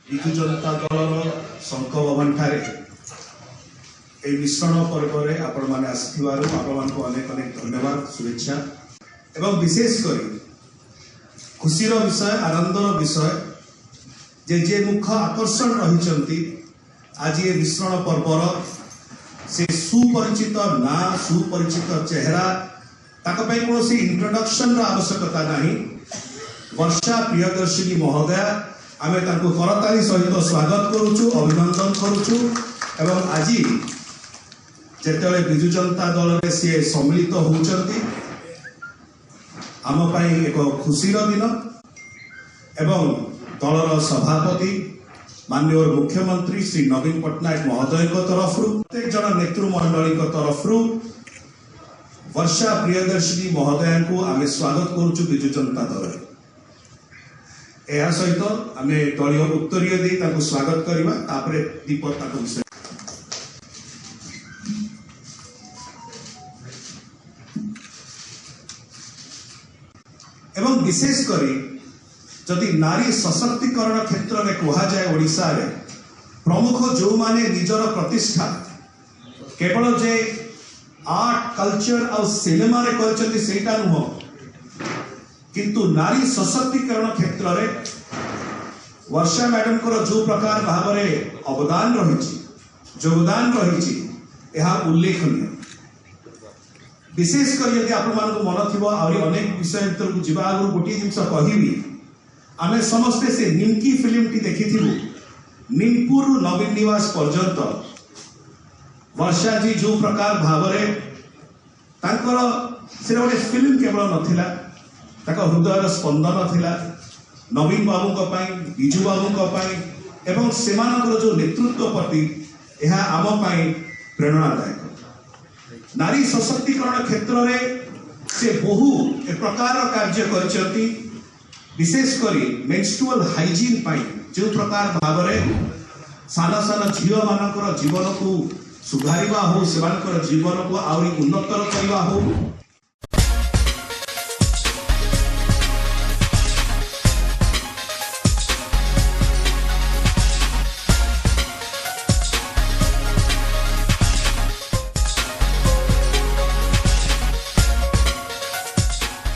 ବିଜୁ ଜନତା ଦଳର ଶଙ୍ଖ ଭବନ ଠାରେ এই মিশ্রণ পর্বরে আপনার আসিবার আপনার অনেক অনেক ধন্যবাদ শুভেচ্ছা এবং বিশেষ করে খুশির বিষয় আনন্দর বিষয় যে মুখ্য আকর্ষণ রয়েছেন আজ এ মিশ্রণ পর্বর সে সুপরিচিত না সুপরিচিত চেহারা তাকে কৌশি ইন্ট্রোডকশন আবশ্যকতা না वर्षा प्रियदर्शिनी महोदया आमे तांको करताली सहित स्वागत करूछु अभिनंदन करूछु एवं आज जेतेबेले बिजु जनता दल रे से सम्मिलित होउचंती आम पई एक खुशीर दिन एवं दलर सभापति माननीय मुख्यमंत्री श्री नवीन पट्टनायक महोदय तरफ प्रत्येक जन नेतृमंडली तरफ वर्षा प्रियदर्शिनी महोदया को आमे स्वागत करूछु बिजु जनता दल सहित आम दलीय उत्तरीय दे स्वागत करवा तापरे दीपक विषय एवं विशेषकर जदि नारी सशक्तिकरण क्षेत्र में कह जाए ओडिशा रे प्रमुख जो माने निजर प्रतिष्ठा केवल जे आर्ट कल्चर और सिनेमा रे करछथि सेटा नुह किंतु नारी सशक्तिकरण क्षेत्र में वर्षा मैडम को जो प्रकार भाव में अवदान रही योगदान रही उल्लेखनीय विशेषकर यदि आप मन थी अनेक विषय भर को जीवा आगे गोटे जिन कहबी आम समस्ते से निमकी फिल्म टी देखी निमपुर नवीन निवास पर्यंत वर्षा जी जो प्रकार भाव से गोटे फिल्म केवल नथिला हृदय स्पंदन थिला नवीन बाबू बिजू बाबू एवं सेमानकर जो नेतृत्व प्रति यह आम प्रेरणादायक नारी सशक्तिकरण क्षेत्र में से बहु एक प्रकार कार्य करछथि विशेषकर मेन्स्ट्रुअल हाइजीन जो प्रकार भाव सान सान झील मानकर जीवन को सुधारिबा हो सेमानकर जीवन को आउरी उन्नतर करबा हो